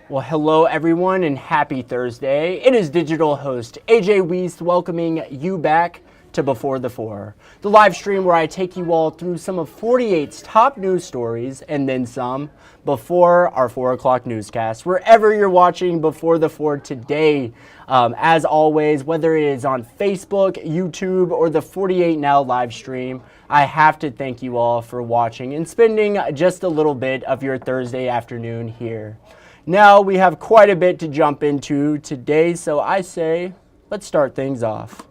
Well, hello everyone and happy Thursday. It is digital host A.J. Wuest welcoming you back to Before the Four, the live stream where I take you all through some of 48's top news stories and then some before our 4 o'clock newscast. Wherever you're watching Before the Four today, as always, whether it is on Facebook, YouTube, or the 48 Now live stream, I have to thank you all for watching and spending just a little bit of your Thursday afternoon here. Now we have quite a bit to jump into today, so I say let's start things off.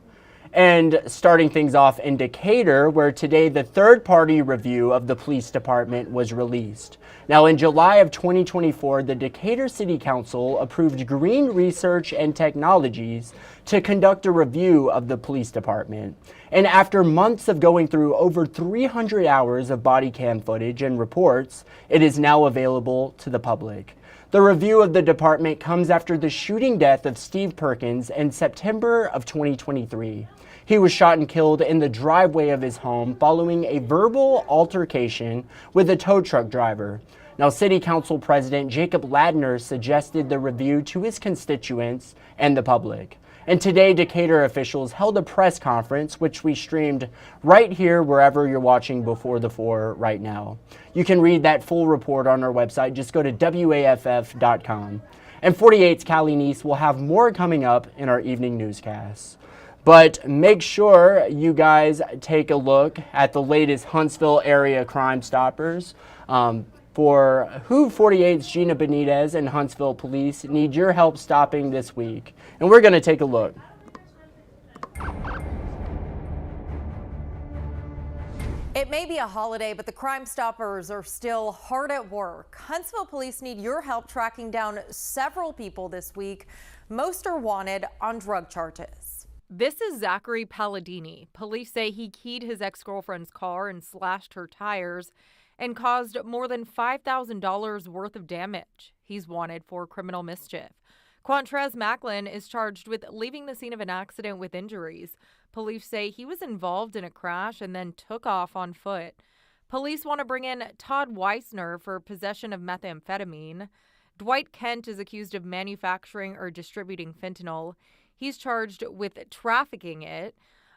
And starting things off in Decatur, where today the third-party review of the police department was released. Now in July of 2024, the Decatur City Council approved Green Research and Technologies to conduct a review of the police department. And after months of going through over 300 hours of body cam footage and reports, it is now available to the public. The review of the department comes after the shooting death of Steve Perkins in September of 2023. He was shot and killed in the driveway of his home following a verbal altercation with a tow truck driver. Now, City Council President Jacob Ladner suggested the review to his constituents and the public. And today, Decatur officials held a press conference, which we streamed right here wherever you're watching Before the Four right now. You can read that full report on our website. Just go to WAFF.com. And 48's Callie Neese will have more coming up in our evening newscasts. But make sure you guys take a look at the latest Huntsville area Crime Stoppers. For who 48's Gina Benitez and Huntsville Police need your help stopping this week. And we're going to take a look. It may be a holiday, but the Crime Stoppers are still hard at work. Huntsville Police need your help tracking down several people this week. Most are wanted on drug charges. This is Zachary Palladini. Police say he keyed his ex-girlfriend's car and slashed her tires and caused more than $5,000 worth of damage. He's wanted for criminal mischief. Quantrez Macklin is charged with leaving the scene of an accident with injuries. Police say he was involved in a crash and then took off on foot. Police want to bring in Todd Weissner for possession of methamphetamine. Dwight Kent is accused of manufacturing or distributing fentanyl. He's charged with trafficking it.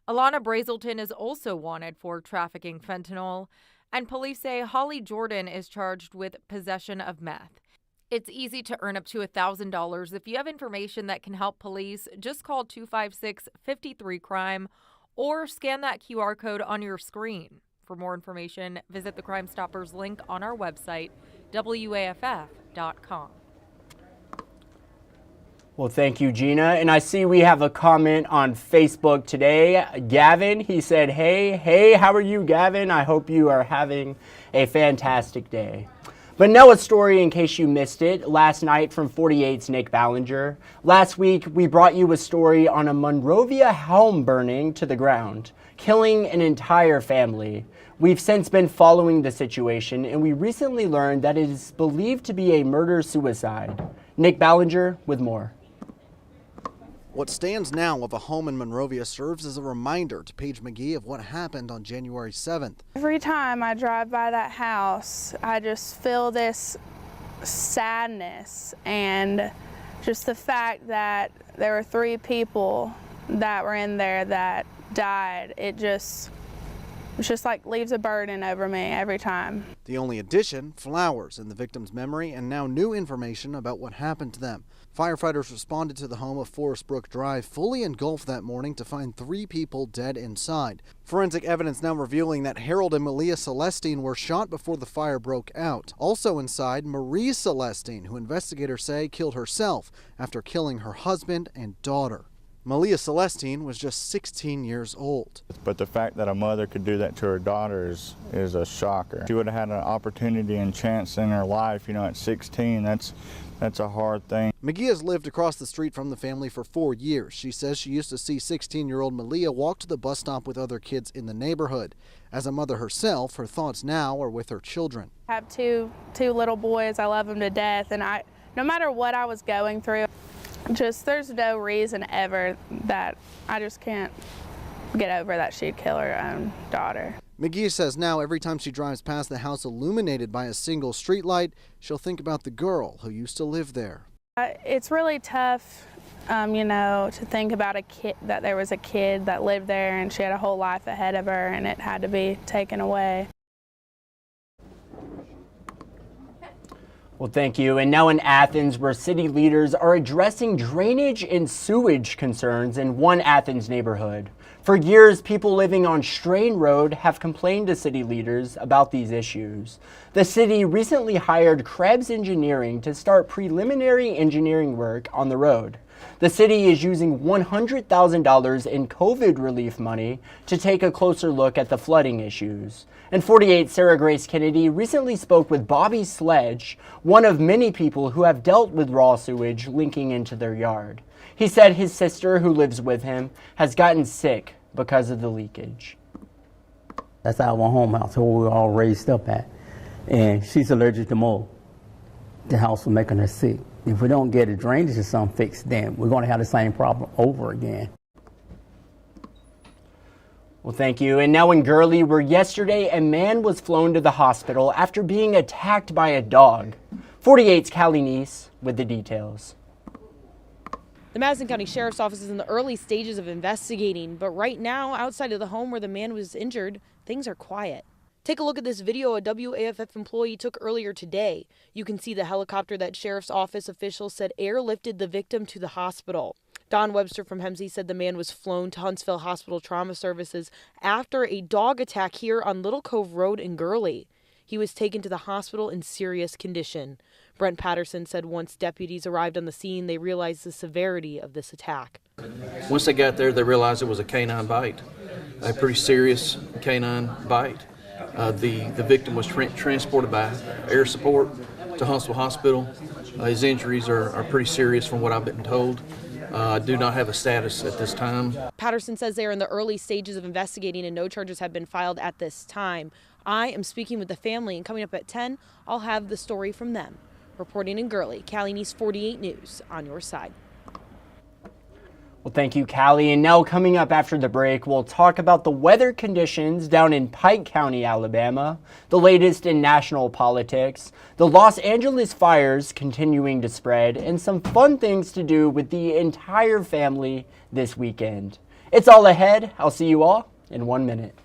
Alana Brazelton is also wanted for trafficking fentanyl. And police say Holly Jordan is charged with possession of meth. It's easy to earn up to $1,000. If you have information that can help police, just call 256-53-CRIME or scan that QR code on your screen. For more information, visit the Crime Stoppers link on our website, WAFF.com. Well, thank you, Gina. And I see we have a comment on Facebook today. Gavin, he said, hey, how are you, Gavin? I hope you are having a fantastic day. But now a story in case you missed it last night from 48's Nick Ballinger. Last week, we brought you a story on a Monrovia home burning to the ground, killing an entire family. We've since been following the situation, and we recently learned that it is believed to be a murder-suicide. Nick Ballinger with more. What stands now of a home in Monrovia serves as a reminder to Paige McGee of what happened on January 7th. Every time I drive by that house, I just feel this sadness, and just the fact that there were 3 people that were in there that died, it's just like leaves a burden over me every time. The only addition, flowers in the victim's memory, and now new information about what happened to them. Firefighters responded to the home of Forest Brook Drive, fully engulfed that morning, to find 3 people dead inside. Forensic evidence now revealing that Harold and Malia Celestine were shot before the fire broke out. Also inside, Marie Celestine, who investigators say killed herself after killing her husband and daughter. Malia Celestine was just 16 years old. But the fact that a mother could do that to her daughter is a shocker. She would have had an opportunity and chance in her life, at 16, that's a hard thing. McGee has lived across the street from the family for 4 years. She says she used to see 16-year-old Malia walk to the bus stop with other kids in the neighborhood. As a mother herself, her thoughts now are with her children. I have two little boys. I love them to death, and no matter what I was going through, there's no reason ever that I just can't get over that she'd kill her own daughter. McGee says now every time she drives past the house illuminated by a single streetlight, she'll think about the girl who used to live there. It's really tough, to think about that there was a kid that lived there and she had a whole life ahead of her and it had to be taken away. Well, thank you. And now in Athens, where city leaders are addressing drainage and sewage concerns in one Athens neighborhood. For years, people living on Strain Road have complained to city leaders about these issues. The city recently hired Krebs Engineering to start preliminary engineering work on the road. The city is using $100,000 in COVID relief money to take a closer look at the flooding issues. And 48 Sarah Grace Kennedy recently spoke with Bobby Sledge, one of many people who have dealt with raw sewage linking into their yard. He said his sister, who lives with him, has gotten sick because of the leakage. That's our home house, where we were all raised up at. And she's allergic to mold. The house was making her sick. If we don't get a drainage system fixed, then we're going to have the same problem over again. Well, thank you. And now in Gurley, where yesterday a man was flown to the hospital after being attacked by a dog. 48's Callie Neese with the details. The Madison County Sheriff's Office is in the early stages of investigating, but right now, outside of the home where the man was injured, things are quiet. Take a look at this video a WAFF employee took earlier today. You can see the helicopter that Sheriff's Office officials said airlifted the victim to the hospital. Don Webster from Hemsey said the man was flown to Huntsville Hospital Trauma Services after a dog attack here on Little Cove Road in Gurley. He was taken to the hospital in serious condition. Brent Patterson said once deputies arrived on the scene, they realized the severity of this attack. Once they got there, they realized it was a canine bite, a pretty serious canine bite. The victim was transported by air support to Huntsville Hospital. His injuries are pretty serious from what I've been told. I do not have a status at this time. Patterson says they are in the early stages of investigating and no charges have been filed at this time. I am speaking with the family, and coming up at 10, I'll have the story from them. Reporting in Gurley, Callie Neese, 48 News, on your side. Well, thank you, Callie. And now coming up after the break, we'll talk about the weather conditions down in Pike County, Alabama, the latest in national politics, the Los Angeles fires continuing to spread, and some fun things to do with the entire family this weekend. It's all ahead. I'll see you all in 1 minute.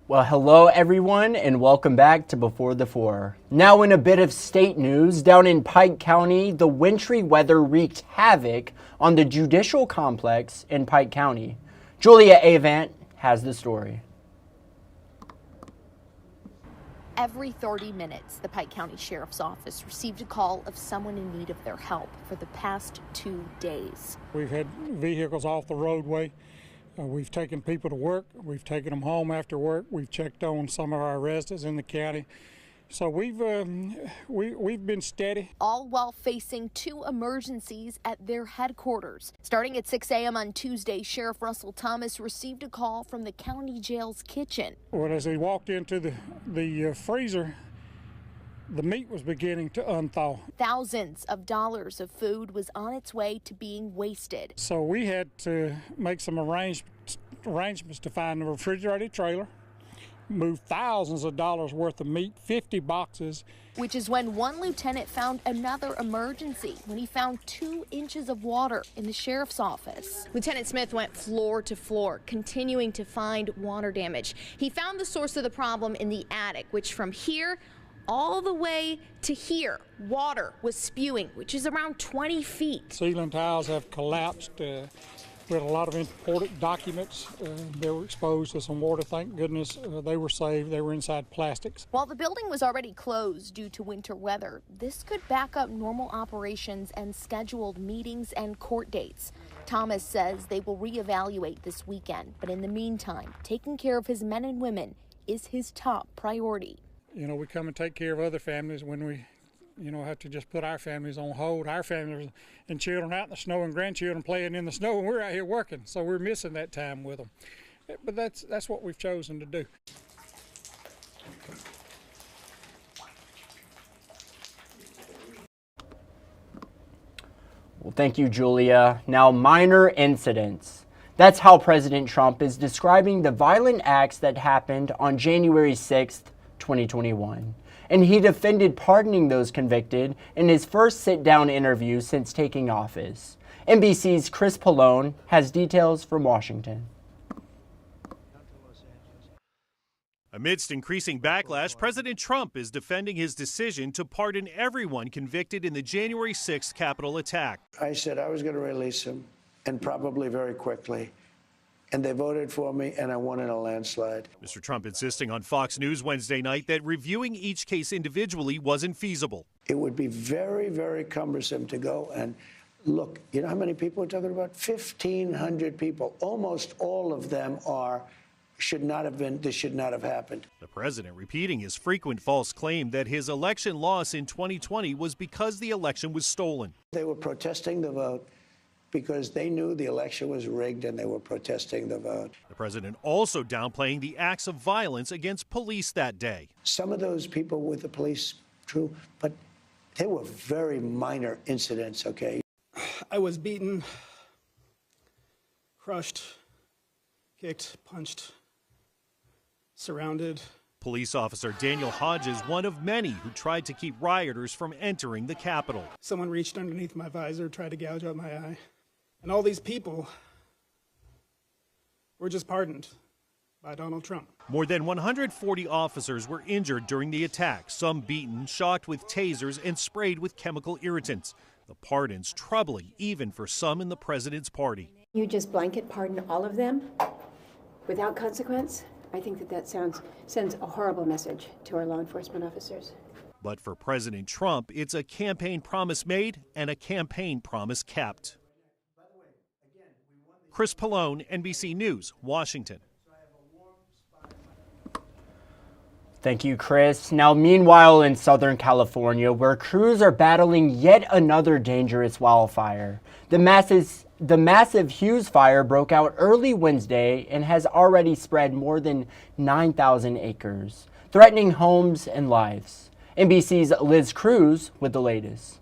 Well, hello everyone and welcome back to Before the Four. Now in a bit of state news, down in Pike County, the wintry weather wreaked havoc on the judicial complex in Pike County. Julia Avant has the story. Every 30 minutes, the Pike County Sheriff's Office received a call of someone in need of their help for the past 2 days. We've had vehicles off the roadway. We've taken people to work. We've taken them home after work. We've checked on some of our residents in the county. So we've been steady. All while facing 2 emergencies at their headquarters. Starting at 6 a.m. on Tuesday, Sheriff Russell Thomas received a call from the county jail's kitchen. Well, as he walked into the freezer, the meat was beginning to unthaw. Thousands of dollars of food was on its way to being wasted. So we had to make some arrangements to find a refrigerated trailer. moved thousands of dollars worth of meat, 50 boxes. Which is when one lieutenant found another emergency when he found 2 inches of water in the sheriff's office. Lieutenant Smith went floor to floor, continuing to find water damage. He found the source of the problem in the attic, which from here all the way to here, water was spewing, which is around 20 feet. Ceiling tiles have collapsed. We had a lot of important documents. They were exposed to some water. Thank goodness they were saved. They were inside plastics. While the building was already closed due to winter weather, this could back up normal operations and scheduled meetings and court dates. Thomas says they will reevaluate this weekend, but in the meantime, taking care of his men and women is his top priority. You know, we come and take care of other families when we have to just put our families on hold. Our families and children out in the snow and grandchildren playing in the snow, and we're out here working, so we're missing that time with them. But that's what we've chosen to do. Well, thank you, Julia. Now, minor incidents. That's how President Trump is describing the violent acts that happened on January 6th, 2021. And he defended pardoning those convicted in his first sit-down interview since taking office. NBC's Chris Pallone has details from Washington. Amidst increasing backlash, President Trump is defending his decision to pardon everyone convicted in the January 6th Capitol attack. I said I was going to release him, and probably very quickly. And they voted for me, and I won in a landslide. Mr. Trump insisting on Fox News Wednesday night that reviewing each case individually wasn't feasible. It would be very, very cumbersome to go and look. You know how many people we're talking about? 1,500 people. Almost all of them should not have been, this should not have happened. The president repeating his frequent false claim that his election loss in 2020 was because the election was stolen. They were protesting the vote because they knew the election was rigged and they were protesting the vote. The president also downplaying the acts of violence against police that day. Some of those people with the police, true, but they were very minor incidents, okay? I was beaten, crushed, kicked, punched, surrounded. Police officer Daniel Hodges, one of many who tried to keep rioters from entering the Capitol. Someone reached underneath my visor, tried to gouge out my eye. And all these people were just pardoned by Donald Trump. More than 140 officers were injured during the attack, some beaten, shocked with tasers, and sprayed with chemical irritants. The pardons troubling even for some in the president's party. You just blanket pardon all of them without consequence? I think that sends a horrible message to our law enforcement officers. But for President Trump, it's a campaign promise made and a campaign promise kept. Chris Pallone, NBC News, Washington. Thank you, Chris. Now, meanwhile, in Southern California, where crews are battling yet another dangerous wildfire, the massive Hughes fire broke out early Wednesday and has already spread more than 9,000 acres, threatening homes and lives. NBC's Liz Cruz with the latest.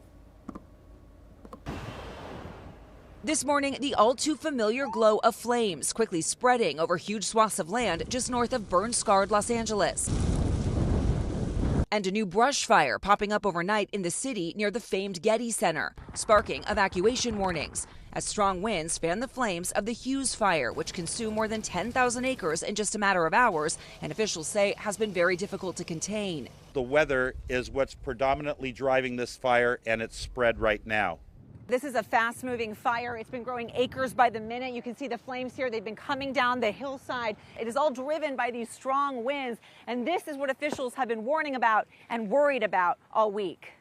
This morning, the all-too-familiar glow of flames quickly spreading over huge swaths of land just north of burn-scarred Los Angeles. And a new brush fire popping up overnight in the city near the famed Getty Center, sparking evacuation warnings as strong winds fan the flames of the Hughes fire, which consumed more than 10,000 acres in just a matter of hours, and officials say has been very difficult to contain. The weather is what's predominantly driving this fire, and it's spread right now. This is a fast-moving fire. It's been growing acres by the minute. You can see the flames here. They've been coming down the hillside. It is all driven by these strong winds, and this is what officials have been warning about and worried about all week.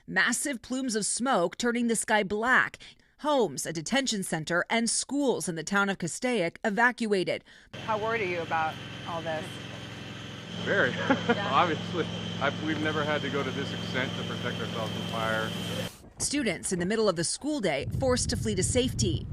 Massive plumes of smoke turning the sky black. Homes, a detention center, and schools in the town of Castaic evacuated. How worried are you about all this? Very. Obviously, we've never had to go to this extent to protect ourselves from fire. Students in the middle of the school day forced to flee to safety.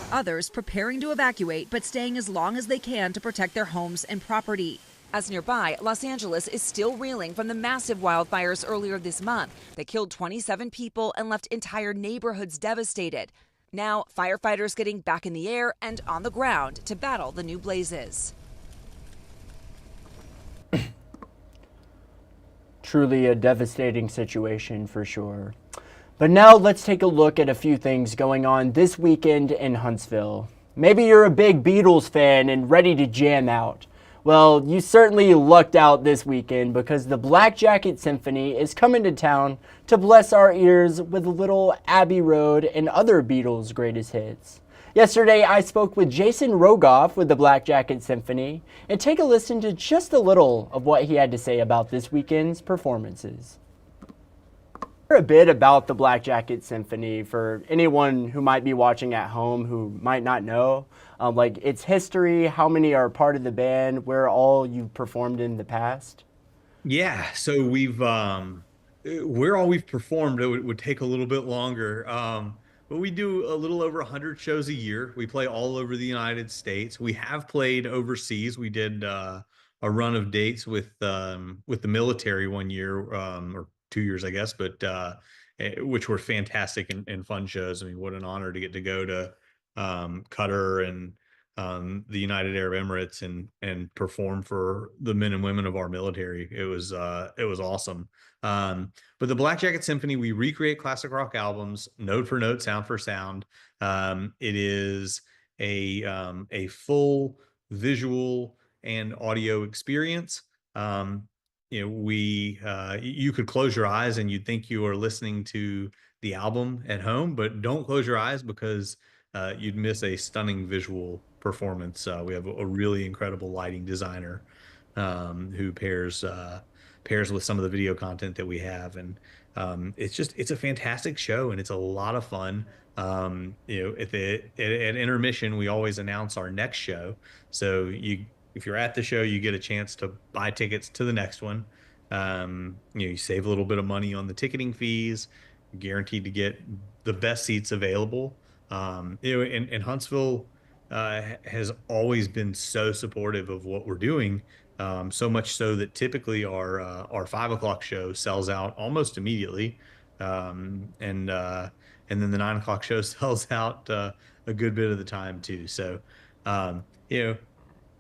Others preparing to evacuate but staying as long as they can to protect their homes and property. As nearby, Los Angeles is still reeling from the massive wildfires earlier this month that killed 27 people and left entire neighborhoods devastated. Now, firefighters getting back in the air and on the ground to battle the new blazes. truly a devastating situation for sure. But now let's take a look at a few things going on this weekend in Huntsville. Maybe you're a big Beatles fan and ready to jam out. Well, you certainly lucked out this weekend because the Black Jacket Symphony is coming to town to bless our ears with a little Abbey Road and other Beatles' greatest hits. Yesterday, I spoke with Jason Rogoff with the Black Jacket Symphony, and take a listen to just a little of what he had to say about this weekend's performances. A bit about the Black Jacket Symphony for anyone who might be watching at home who might not know, like its history, how many are part of the band, where all you've performed in the past. Yeah, so where all we've performed, it would take a little bit longer. But we do a little over 100 shows a year. We play all over the United States. We have played overseas. We did a run of dates with the military one year, or 2 years, I guess, but which were fantastic and fun shows. I mean, what an honor to get to go to Qatar and the United Arab Emirates and perform for the men and women of our military. It was awesome. But the Black Jacket Symphony, we recreate classic rock albums, note for note, sound for sound. It is a full visual and audio experience. You could close your eyes and you'd think you are listening to the album at home, but don't close your eyes because you'd miss a stunning visual performance. We have a really incredible lighting designer who pairs with some of the video content that we have, and it's a fantastic show and it's a lot of fun. At intermission, we always announce our next show, so if you're at the show, you get a chance to buy tickets to the next one. You save a little bit of money on the ticketing fees, guaranteed to get the best seats available. And Huntsville has always been so supportive of what we're doing, so much so that typically our 5 o'clock show sells out almost immediately, and then the 9 o'clock show sells out a good bit of the time too. So,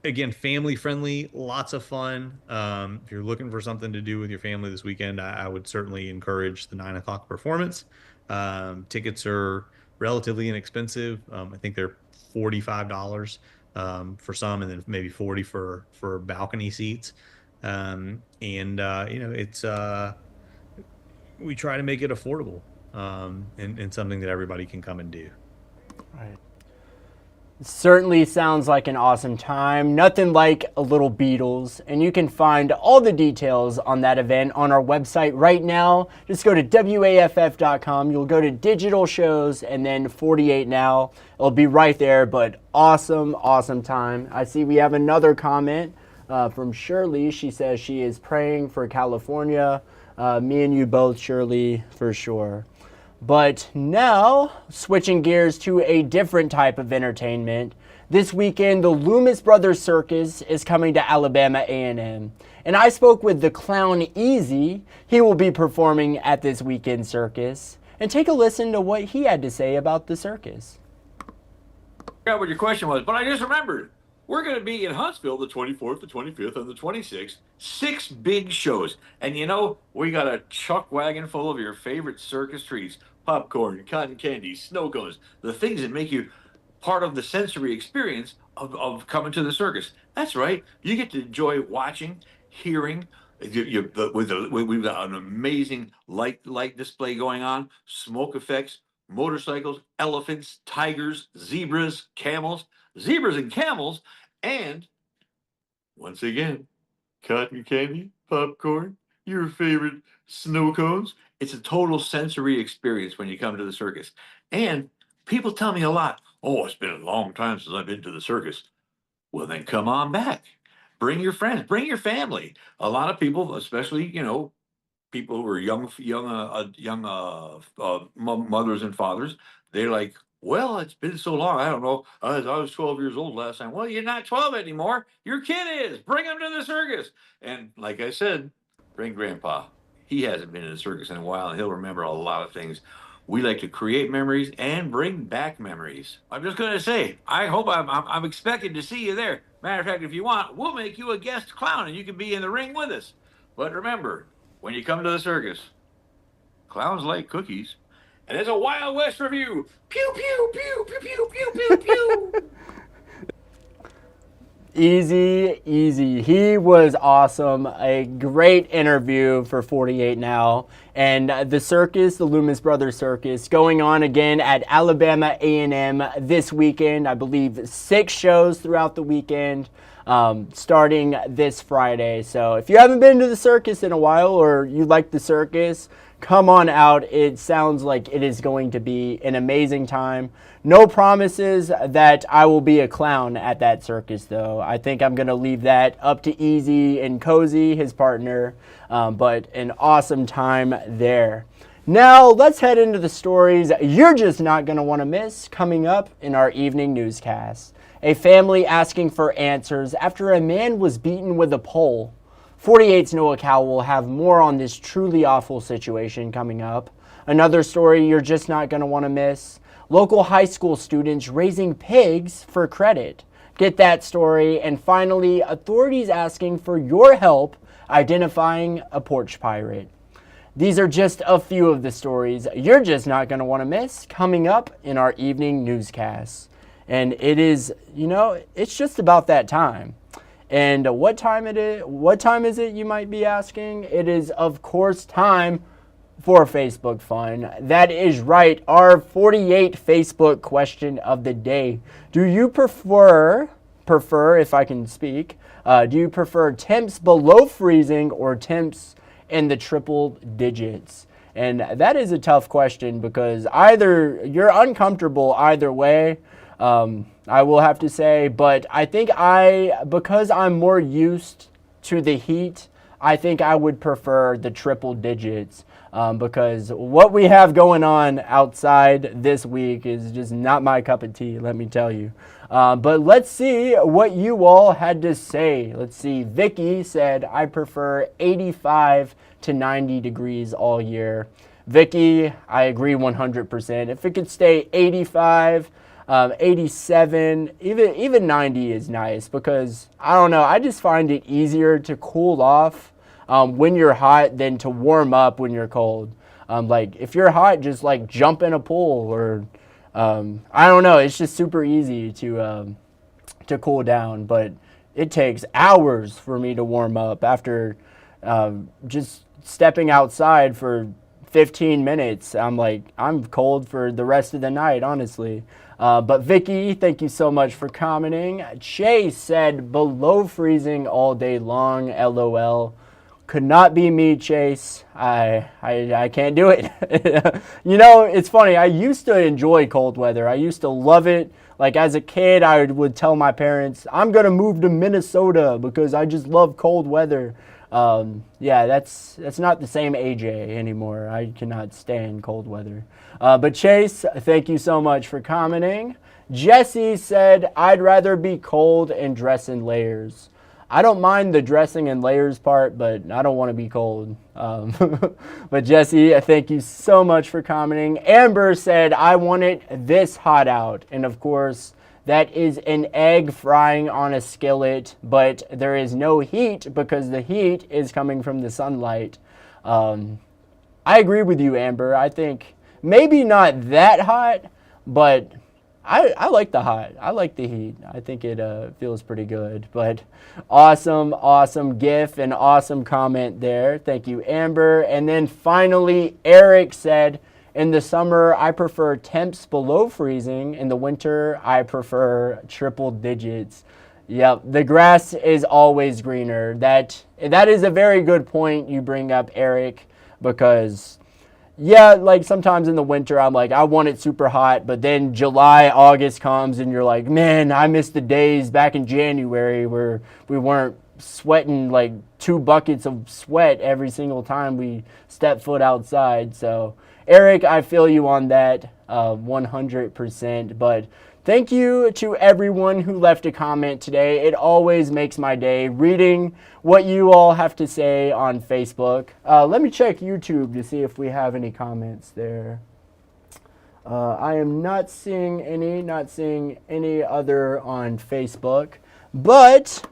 again, family friendly, lots of fun. If you're looking for something to do with your family this weekend, I would certainly encourage the 9 o'clock performance. Tickets are relatively inexpensive. I think they're $45 for some, and then maybe $40 for balcony seats. It's we try to make it affordable, and something that everybody can come and do. Right. Certainly sounds like an awesome time. Nothing like a little Beatles. And you can find all the details on that event on our website right now. Just go to WAFF.com. You'll go to digital shows and then 48 Now. It'll be right there, but awesome, awesome time. I see we have another comment from Shirley. She says she is praying for California. Me and you both, Shirley, for sure. But now, switching gears to a different type of entertainment. This weekend, the Loomis Brothers Circus is coming to Alabama A&M. And I spoke with the clown Easy. He will be performing at this weekend circus. And take a listen to what he had to say about the circus. I forgot what your question was, but I just remembered. We're going to be in Huntsville the 24th, the 25th, and the 26th. 6 big shows. And we got a chuck wagon full of your favorite circus treats. Popcorn, cotton candy, snow cones. The things that make you part of the sensory experience of coming to the circus. That's right. You get to enjoy watching, hearing. We've got an amazing light display going on. Smoke effects, motorcycles, elephants, tigers, zebras, camels. Zebras and camels, and once again, cotton candy, popcorn, your favorite snow cones. It's a total sensory experience when you come to the circus. And people tell me a lot, oh, it's been a long time since I've been to the circus. Well, then come on back. Bring your friends, bring your family. A lot of people, especially, people who are young mothers and fathers, they're like, well, it's been so long. I don't know. I was 12 years old last time. Well, you're not 12 anymore. Your kid is. Bring him to the circus. And like I said, bring Grandpa. He hasn't been in the circus in a while, and he'll remember a lot of things. We like to create memories and bring back memories. I'm just going to say, I hope I'm expecting to see you there. Matter of fact, if you want, we'll make you a guest clown, and you can be in the ring with us. But remember, when you come to the circus, clowns like cookies, and there's a Wild West review. Pew, pew, pew, pew, pew, pew, pew, pew. Easy, easy. He was awesome. A great interview for 48 Now. And the circus, the Loomis Brothers Circus, going on again at Alabama A&M this weekend. I believe 6 shows throughout the weekend, starting this Friday. So if you haven't been to the circus in a while, or you like the circus, come on out. It sounds like it is going to be an amazing time. No promises that I will be a clown at that circus, though. I think I'm going to leave that up to Easy and Cozy, his partner, but an awesome time there. Now, let's head into the stories you're just not going to want to miss coming up in our evening newscast. A family asking for answers after a man was beaten with a pole. 48's Noah Cowell will have more on this truly awful situation coming up. Another story you're just not going to want to miss. Local high school students raising pigs for credit. Get that story. And finally, authorities asking for your help identifying a porch pirate. These are just a few of the stories you're just not going to want to miss coming up in our evening newscast. And it is, it's just about that time. And what time is it, you might be asking? It is, of course, time for Facebook fun. That is right, our 48 Facebook question of the day. Do you prefer, if I can speak, do you prefer temps below freezing or temps in the triple digits? And that is a tough question because either you're uncomfortable either way, I will have to say, but I think because I'm more used to the heat, I think I would prefer the triple digits because what we have going on outside this week is just not my cup of tea, let me tell you. But let's see what you all had to say. Let's see. Vicky said, I prefer 85 to 90 degrees all year. Vicky, I agree 100%. If it could stay 85, 87, even 90 is nice because, I don't know, I just find it easier to cool off when you're hot than to warm up when you're cold. Like, if you're hot, just like jump in a pool or, I don't know, it's just super easy to cool down, but it takes hours for me to warm up after just stepping outside for 15 minutes. I'm cold for the rest of the night, honestly. But Vicky, thank you so much for commenting. Chase said below freezing all day long, LOL. Could not be me, Chase. I can't do it. It's funny. I used to enjoy cold weather. I used to love it. Like as a kid, I would tell my parents, I'm going to move to Minnesota because I just love cold weather. Yeah, that's not the same AJ anymore. I cannot stand cold weather. But Chase, thank you so much for commenting. Jesse said, I'd rather be cold and dress in layers. I don't mind the dressing in layers part, but I don't want to be cold. But Jesse, thank you so much for commenting. Amber said, I want it this hot out. And of course, that is an egg frying on a skillet, but there is no heat because the heat is coming from the sunlight. I agree with you, Amber. I think maybe not that hot, but I like the hot. I like the heat. I think it feels pretty good. But awesome GIF and awesome comment there. Thank you, Amber. And then finally, Eric said, in the summer, I prefer temps below freezing. In the winter, I prefer triple digits. Yep, the grass is always greener. That is a very good point you bring up, Eric, because yeah, like sometimes in the winter, I'm like, I want it super hot, but then July, August comes and you're like, man, I miss the days back in January where we weren't sweating like 2 buckets of sweat every single time we step foot outside. So Eric, I feel you on that 100%, but thank you to everyone who left a comment today. It always makes my day reading what you all have to say on Facebook. Let me check YouTube to see if we have any comments there. I am not seeing any other on Facebook, but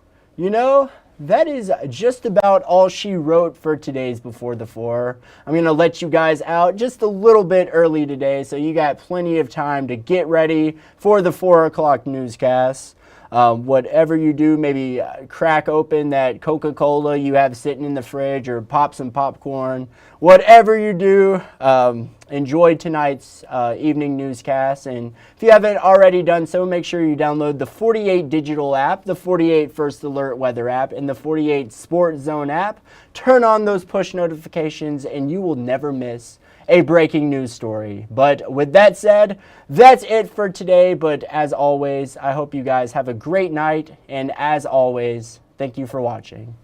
that is just about all she wrote for today's Before the 4. I'm going to let you guys out just a little bit early today, so you got plenty of time to get ready for the 4 o'clock newscast. Whatever you do, maybe crack open that Coca-Cola you have sitting in the fridge or pop some popcorn. Whatever you do, enjoy tonight's evening newscast. And if you haven't already done so, make sure you download the 48 Digital app, the 48 First Alert Weather app, and the 48 Sports Zone app. Turn on those push notifications and you will never miss a breaking news story. But with that said, that's it for today. But as always, I hope you guys have a great night. And as always, thank you for watching.